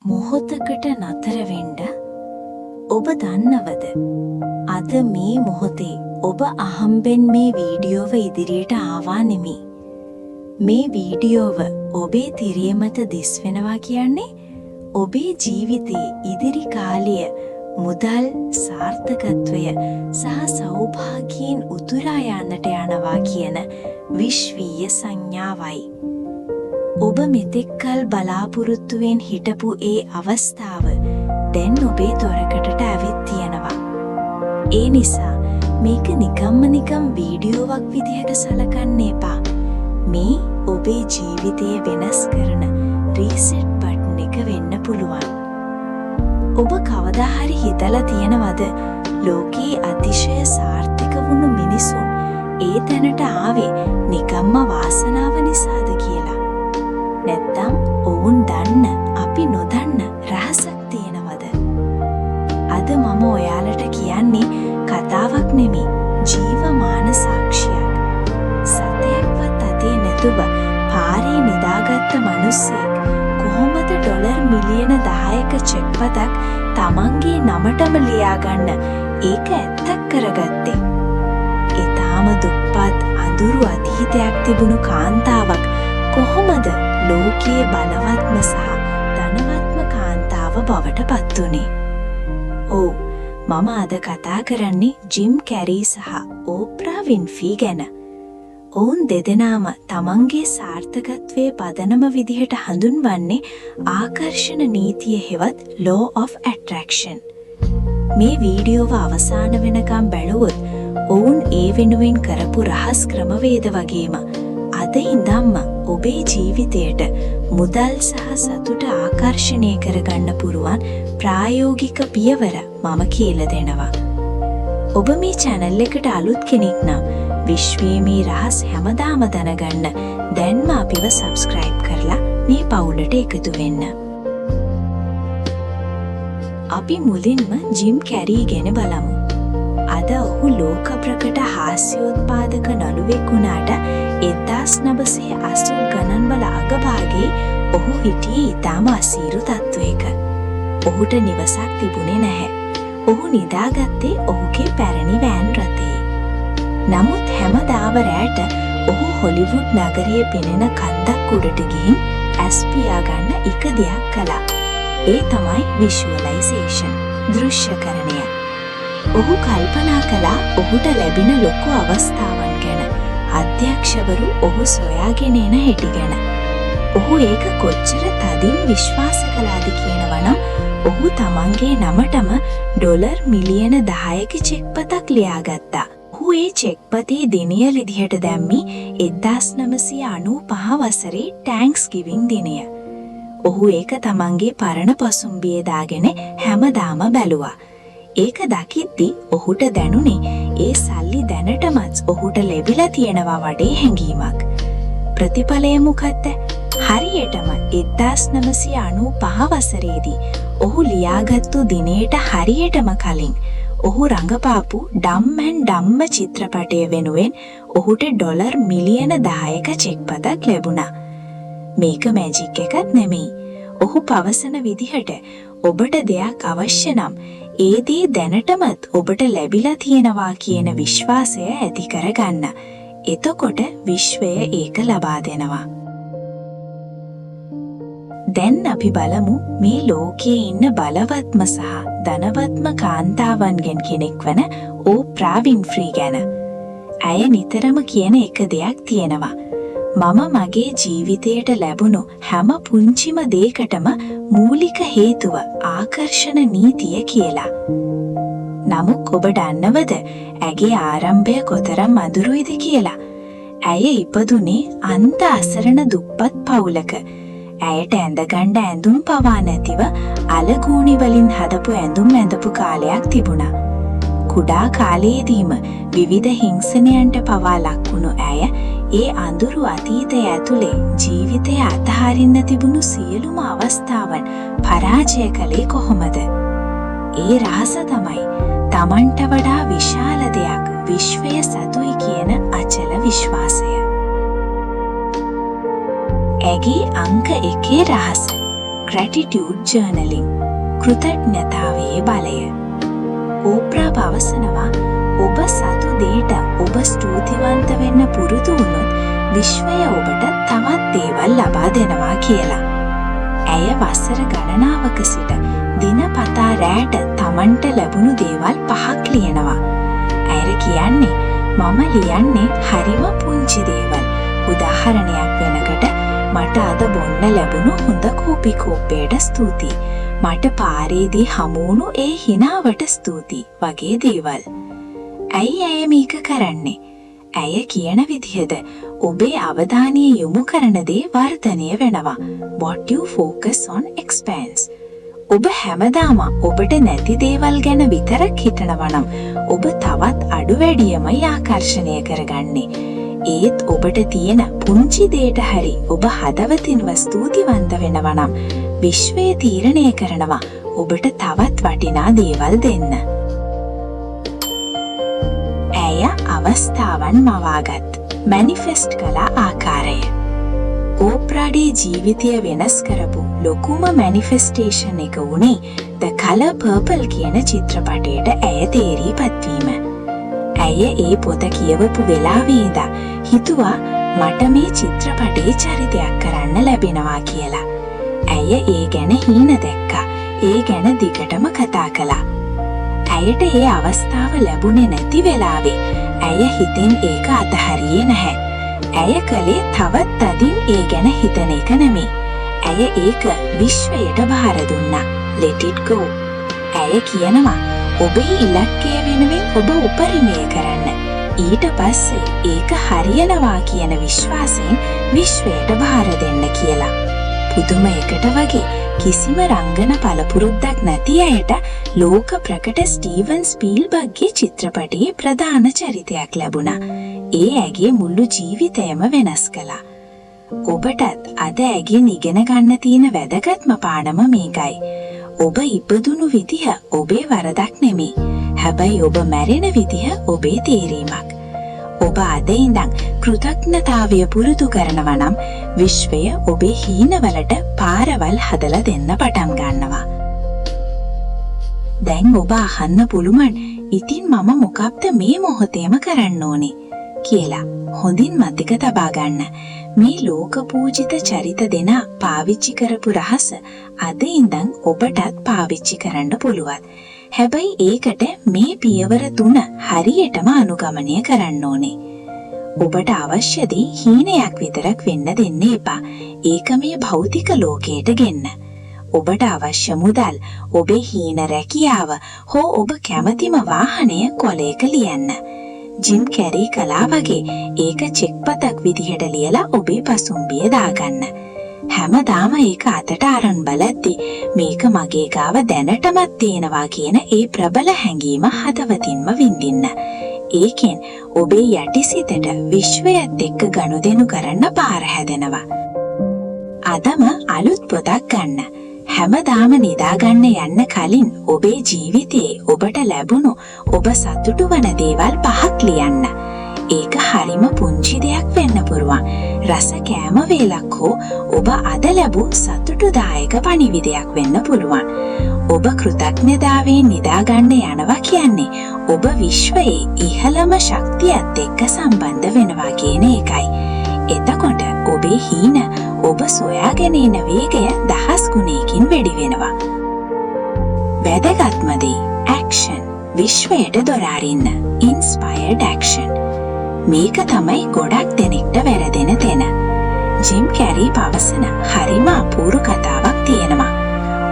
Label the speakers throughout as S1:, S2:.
S1: මොහොතකට නතර වෙන්න ඔබ දන්නවද? අද මේ මොහොතේ ඔබ අහම්බෙන් මේ වීඩියෝව ඉදිරියට ආවා නෙමෙයි. මේ වීඩියෝව ඔබේ තිරිය මත දිස් වෙනවා කියන්නේ ඔබේ ජීවිතයේ ඉදිරි කාලය මුදල් සාර්ථකත්වය සහ සෞභාග්‍යයෙන් උතුරා යන්නට යනවා කියන විශ්වීය සංඥාවයි. ඔබ මෙතෙක්කල් බලාපොරොත්තුවෙන් හිටපු ඒ අවස්ථාව දැන් ඔබේ දොරකඩට ඇවිත් තියෙනවා. ඒ නිසා මේක නිකම් වීඩියෝවක් විදිහට සලකන්න එපා. මේ ඔබේ ජීවිතය වෙනස් කරන රීසෙට් බටන් එක වෙන්න පුළුවන්. ඔබ කවදා හරි හිතලා තියෙනවද ලෝකයේ අතිශය සාර්ථක වුණු මිනිසුන් ඒ තැනට ආවේ නිකම්ම වාසනාව නිසාද කියලා? නැත්තම් ඔවුන් දන්න අපි නොදන්න රහසක් තියෙනවද? අද මම ඔයාලට කියන්නේ කතාවක් නෙමෙයි, ජීවමාන සාක්ෂියක්. සතයක්වත් අතේ නැතුව පාරේ නිදාගත්ත මිනිස්සෙක් කොහොමද ඩොලර් මිලියන 10ක චෙක් පතක් තමන්ගේ නමටම ලියාගන්න ඒක ඇත්තක් කරගත්තේ? ඊටාම දුප්පත් අඳුරු අතීතයක් තිබුණු කාන්තාවක් කොහොමද ලෝකයේ බලවත්ම සහ ධනවත්ම කාන්තාව බවට පත් වුනේ? ඔව්, මම අද කතා කරන්නේ ජිම් කැරී සහ ඕප්‍රා වින්ෆ්‍රී ගැන. ඔවුන් දෙදෙනාම තමන්ගේ සාර්ථකත්වයේ පදනම විදිහට හඳුන්වන්නේ ආකර්ෂණ නීතිය හෙවත් law of attraction. මේ වීඩියෝව අවසාන වෙනකම් බැලුවොත් ඔවුන් ඒ වෙනුවෙන් කරපු රහස් ක්‍රමවේද වගේම අද ඉඳන්ම ඔබේ ජීවිතයට මුදල් සහ සතුට ආකර්ෂණය කරගන්න පුරුවන් ප්‍රායෝගික පියවර මම කියලා දෙනවා. ඔබ මේ channel එකට අලුත් කෙනෙක් නම් විශ්වයේ මේ රහස් හැමදාම දැනගන්න දැන්ම අපිව subscribe කරලා මේ පවුලට එකතු වෙන්න. අපි මුලින්ම ජිම් කැරී ගැන බලමු. අද ඔහු ලෝක ප්‍රකට හාස්‍යෝත්පාදක නළුවෙක් වුණාට 1980 ගණන් වල අගභාගයේ ඔහු හිටියේ ඊටම අසීරු තත්වයක. ඔහුට නිවසක් තිබුණේ නැහැ. ඔහු නිදාගත්තේ ඔහුගේ පැරණි වෑන් රථයේ. නමුත් හැමදාම රැට ඔහු හොලිවුඩ් නගරයේ පෙනෙන කන්දක් උඩට ගිහින් ඇස් පියාගන්න එක දෙයක් කළා. ඒ තමයි විෂුවලයිසේෂන්, දෘශ්‍යකරණය. ඔහු කල්පනා කළා ඔහුට ලැබෙන ලොකු අවස්ථාවන් ගැන, අධ්‍යක්ෂවරු ඔහු සොයාගෙන එන හැටි ගැන. ඔහු ඒක කොච්චර තදින් විශ්වාස කළාද කියනවනම් ඔහු තමන්ගේ නමටම ඩොලර් මිලියන 10ක චෙක් පතක් ලියාගත්තා. ඔහු ඒ චෙක් පතේ දිනය විදිහට දැම්මි 1995 වසරේ ටැන්ක්ස්ගිවිං දිනය. ඔහු ඒක තමන්ගේ පරණ පසුම්බියේ දාගෙන හැමදාම බැලුවා. ඒක දකිද්දි ඔහුට දැනුනේ ඒ සල්ලි දැනටමත් ඔහුට ලැබිලා තියෙනවා වගේ හැඟීමක්. ප්‍රතිඵලය මොකද්ද? හරියටම 1995 වසරේදී ඔහු ලියාගත්තු දිනයට හරියටම කලින් ඔහු රඟපාපු ඩම් ඇන්ඩ් ඩම්ම චිත්‍රපටය වෙනුවෙන් ඔහුට ඩොලර් මිලියන 10ක චෙක් පතක් ලැබුණා. මේක මැජික් එකක් නෙමෙයි. ඔහු පවසන විදිහට ඔබට දෙයක් අවශ්‍ය නම් ඒ දේ දැනටමත් ඔබට ලැබිලා තියෙනවා කියන විශ්වාසය ඇති කරගන්න. එතකොට විශ්වය ඒක ලබා දෙනවා. දැන් අපි බලමු මේ ලෝකයේ ඉන්න බලවත්ම සහ ධනවත්ම කාන්තාවන්ගෙන් කෙනෙක් වන ඕප්‍රා වින්ෆ්‍රී ගැන. ඇය නිතරම කියන එක දෙයක් තියෙනවා. මම මගේ ජීවිතයට ලැබුණු හැම පුංචිම දෙයකටම මූලික හේතුව ආකර්ෂණ නීතිය කියලා. නමුත් ඔබ දන්නවද ඇගේ ආරම්භය කොතරම් අඳුරුයිද කියලා? ඇය ඉපදුනේ අන්ත අසරණ දුප්පත් පවුලක. ඇයට ඇඳගන්න ඇඳුම් පවා නැතිව අලගූණි වලින් හදපු ඇඳුම් ඇඳපු කාලයක් තිබුණා. කුඩා කාලයේදීම විවිධ හිංසනයන්ට පවා ලක්වුණු ඇය ඒ අඳුරු අතීතය ඇතුලේ ජීවිතය අතහරින්න තිබුණු සියලුම අවස්ථාවන් පරාජය කළේ කොහොමද? ඒ රහස තමයි තමන්ට වඩා විශාල දෙයක් විශ්වය සතුයි කියන අචල විශ්වාසය. ඇගේ අංක 1 රහස gratitude journaling කෘතඥතාවයේ බලය. ඕප්‍රා පවසනවා ඔබ සතු දෙයට ඔබ ස්තුතිවන්ත වෙන්න පුරුදු වුණොත් විශ්වය ඔබට තවත් දේවල් ලබා දෙනවා කියලා. ඇය වසර ගණනාවක සිට දිනපතා රැට තමන්ට ලැබුණු දේවල් 5ක් ලියනවා. ඇය කියන්නේ මම ලියන්නේ හරිම පුංචි දේවල්. උදාහරණයක් වෙනකොට මට අද බොන්න ලැබුණු හොඳ කෝපි කෝප්පයට ස්තුතියි. මට පාරේදී හමුවුණු ඒ හිනාවට ස්තුතියි වගේ දේවල්. ඇයි මේක කරන්නේ? ඇය කියන විදිහද ඔබේ අවධානය යොමු කරන දේ වර්ධනය වෙනවා. What you focus on expands. ඔබ හැමදාම ඔබට නැති දේවල් ගැන විතරක් හිතනවා නම් ඔබ තවත් අඩු වැඩියමයි ආකර්ෂණය කරගන්නේ. ඒත් ඔබට තියෙන පුංචි දෙයට හරි ඔබ හදවතින්ම ස්තුතිවන්ත වෙනවා නම් විශ්වය තීරණය කරනවා ඔබට තවත් වටිනා දේවල් දෙන්න. ඇය අවස්ථාවන් මවාගත් මැනිෆෙස්ට් කළ ආකාරය. ඕප්‍රාගේ ජීවිතය වෙනස් කරපු ලොකුම මැනිෆෙස්ටේෂන් එක වුණේ The Color Purple කියන චිත්‍රපටයට ඇය තේරීපත් වීම. ඇය ඒ පොත කියවපු වෙලාවේ ඉඳන් හිතුවා මට මේ චිත්‍රපටයේ චරිතයක් කරන්න ලැබෙනවා කියලා. ඇය ඒ ගැන හීන දැක්කා. ඒ ගැන දිගටම කතා කළා. ඇයට ඒ අවස්ථාව ලැබුණේ නැති වෙලාවේ ඇය හිතෙන් ඒක අතහරියේ නැහැ. ඇය කලේ තවත් තදින් ඒ ගැන හිතන එක නෙමෙයි. ඇය ඒක විශ්වයට බාර දුන්නා. Let it go. ඇය කියනවා ඔබේ ඉලක්කය වෙනුවෙන් ඔබ උපරිමය කරන්න. ඊට පස්සේ ඒක හරියනවා කියන විශ්වාසයෙන් විශ්වයට බාර දෙන්න කියලා. පුදුම එකට වගේ කිසිම රංගන පළපුරුද්දක් නැති අයට ලෝක ප්‍රකට ස්ටීවන් ස්පීල්බර්ග්ගේ චිත්‍රපටයේ ප්‍රධාන චරිතයක් ලැබුණා. ඒ ඇගේ මුළු ජීවිතයම වෙනස් කළා. ඔබටත් අද ඇගෙන් ඉගෙන ගන්න තියෙන වැදගත්ම පාඩම මේකයි. ඔබ ඉපදුණු විදිහ ඔබේ වරදක් නෙමෙයි. හැබැයි ඔබ මැරෙන විදිහ ඔබේ තීරීමක්. ඔබ අද ඉඳන් කෘතඥතාවය පුරුදු කරනවා නම් විශ්වය ඔබේ හීනවලට පාරවල් හදලා දෙන්න පටන් ගන්නවා. දැන් ඔබ අහන්න පුළුවන් ඉතින් මම මොකක්ද මේ මොහොතේම කරන්න ඕනේ කියලා. හොඳින් මතක තබා ගන්න. මේ ලෝක පූජිත චරිත දෙනා පාවිච්චි කරපු රහස අද ඉඳන් ඔබටත් පාවිච්චි කරන්න පුළුවන්. හැබැයි ඒකට මේ පියවර 3 හරියටම අනුගමනය කරන්න ඕනේ. ඔබට අවශ්‍ය දේ හීනයක් විතරක් වෙන්න දෙන්න එපා. ඒක මේ භෞතික ලෝකයට ගෙන්න. ඔබට අවශ්‍ය මුදල්, ඔබේ හීන රැකියාව හෝ ඔබ කැමතිම වාහනය කොලයක ලියන්න. ජිම් කැරි කළා වගේ ඒක චෙක්පතක් විදිහට ලියලා ඔබේ පසුම්බිය දාගන්න. හැමදාම ඒක අතට අරන් බලද්දි මේක මගේ ගාව දැනටමත් තියෙනවා කියන ඒ ප්‍රබල හැඟීම හදවතින්ම විඳින්න. ඒකෙන් ඔබේ යටිසිතට විශ්වයත් එක්ක ගනුදෙනු කරන්න පාර හැදෙනවා. අදම අලුත් පොතක් ගන්න. හැමදාම නිදාගන්න යන්න කලින් ඔබේ ජීවිතයේ ඔබට ලැබුණු ඔබ සතුටු වන දේවල් 5ක් ලියන්න. ඒක හරිම පුංචි දෙයක් වෙන්න පුළුවන්. රස කෑම වේලක් හෝ ඔබ අද ලැබූ සතුටුදායක පණිවිඩයක් වෙන්න පුළුවන්. ඔබ කෘතඥතාවයෙන් නිදාගන්න යනවා කියන්නේ ඔබ විශ්වයේ ඉහළම ශක්තියත් එක්ක සම්බන්ධ වෙනවා කියන එකයි. එතකොට ඔබේ හීන ඔබ සොයාගෙන එන වේගය 10 ගුණයකින් වැඩි වෙනවා. වැදගත්ම දේ action. විශ්වයට දොර අරින්න. inspired action. මේක තමයි ගොඩක් දෙනෙක්ට වැරදෙන තැන. ජිම් කැරි පවසන හරිම අපූර්ව කතාවක් තියෙනවා.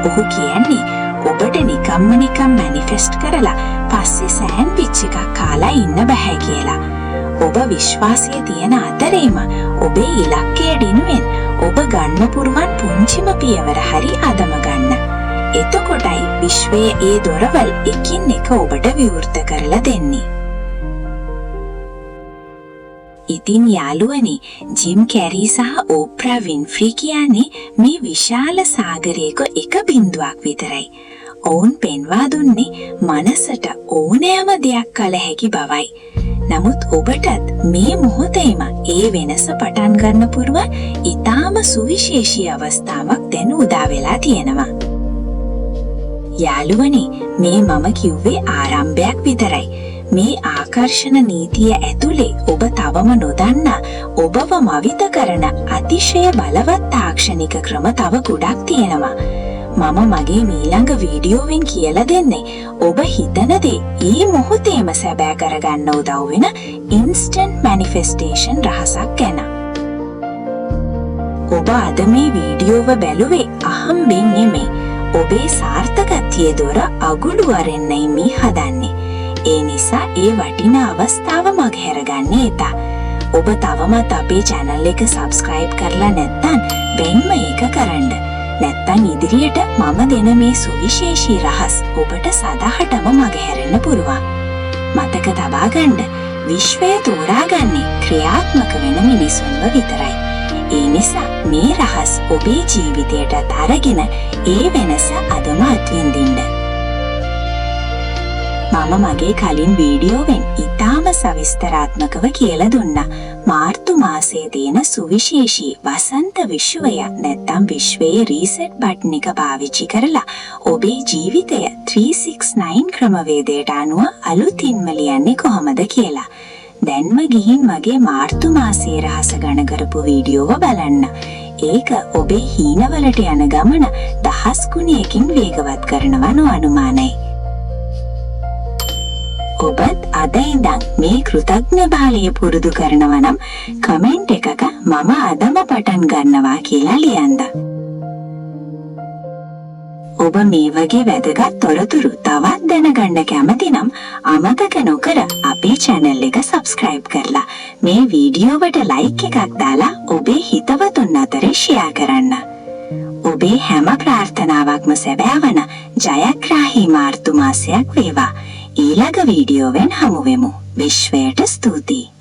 S1: ඔහු කියන්නේ ඔබට නිකම් මැනිෆෙස්ට් කරලා පස්සේ සෑන්ඩ්විච් එකක් කාලා ඉන්න බෑ කියලා. ඔබ විශ්වාසය තියෙන අතරේම ඔබේ ඉලක්කය දිනුවෙන් ඔබ ගන්න පුරුවන් පුංචිම පියවර හරි අදම ගන්න. එතකොටයි විශ්වයේ ඒ දොරවල් එකින් එක ඔබට විවෘත කරලා දෙන්නේ. ඉතින් යාළුවනේ ජිම් කැරි සහ ඕප්‍රා වින්ෆ්‍රී කියන්නේ මේ විශාල සාගරයක එක බිඳුවක් විතරයි. ඔවුන් පෙන්වා දුන්නේ මනසට ඕනෑම දෙයක් කළ හැකි බවයි. නමුත් ඔබටත් මේ මොහොතේම ඒ වෙනස පටන් ගන්න පුරුවන් ඊටාම සුවිශේෂී අවස්ථාවක් දැන් උදා වෙලා තියෙනවා. යාළුවනේ, මේ මම කිව්වේ ආරම්භයක් විතරයි. මේ ආකර්ෂණ නීතිය ඇතුලේ ඔබ තවම නොදන්නා ඔබව මවිත කරන අතිශය බලවත් තාක්ෂණික ක්‍රම තව ගොඩක් තියෙනවා. මම මගේ ඊළඟ වීඩියෝවෙන් කියලා දෙන්නේ ඔබ හිතන දේ මේ මොහොතේම සැබෑ කරගන්න උදව් වෙන ඉන්ස්ටන්ට් මැනිෆෙස්ටේෂන් රහසක් ගැන. ඔබ අද මේ වීඩියෝව බැලුවේ අහම්බෙන් නෙමෙයි. ඔබේ සාර්ථකත්වයේ දොර අගුළු අරින්නයි මේ හදන්නේ. ඒ නිසා ඒ වටිනා අවස්ථාව මගහැරගන්න එපා. ඔබ තවමත් අපේ channel එක subscribe කරලා නැත්නම් වෙන්ම ඒක කරන්න. නැත්නම් ඉදිරියට මම දෙන මේ සුවිශේෂී රහස් ඔබට සදාටම මගහැරෙන්න පුරුවන්. මතක තබා ගන්න, විශ්වය තෝරාගන්නේ ක්‍රියාත්මක වෙන මිනිසුන්ව විතරයි. ඒ නිසා මේ රහස් ඔබේ ජීවිතයට අරගෙන ඒ වෙනස අදම අත්විඳින්න. මම මගේ කලින් වීඩියෝවෙන් ඉතාම සවිස්තරාත්මකව කියලා දුන්නා මාර්තු මාසයේ තියෙන සුවිශේෂී වසන්ත විශ්වය නැත්නම් විශ්වයේ රීසෙට් බටන් එක පාවිච්චි කරලා ඔබේ ජීවිතය 369 ක්‍රමවේදයට අනුව අලුතින්ම ලියන්නේ කොහොමද කියලා. දැන්ම ගිහින් මගේ මාර්තු මාසයේ රහස ගණ කරපු වීඩියෝව බලන්න. ඒක ඔබේ හීනවලට යන ගමන 10 ගුණයකින් වේගවත් කරනවා නොඅනුමානයි. ඔබත් අද ඉඳන් මේ කෘතඥතාවය පුරුදු කරනවා නම් කමෙන්ට් එකක මම අදම පටන් ගන්නවා කියලා ලියන්න. ඔබ මේ වගේ වැදගත් තොරතුරු තවත් දැනගන්න කැමති නම් අමතක නොකර අපේ channel එක subscribe කරලා මේ වීඩියෝවට like එකක් දාලා ඔබේ හිතවතුන් අතර share කරන්න. ඔබේ හැම ප්‍රාර්ථනාවක්ම සැබෑවන ජයග්‍රාහී මාර්තු මාසයක් වේවා. ඊළඟ වීඩියෝවෙන් හමු වෙමු. විශ්වයට ස්තුතියි.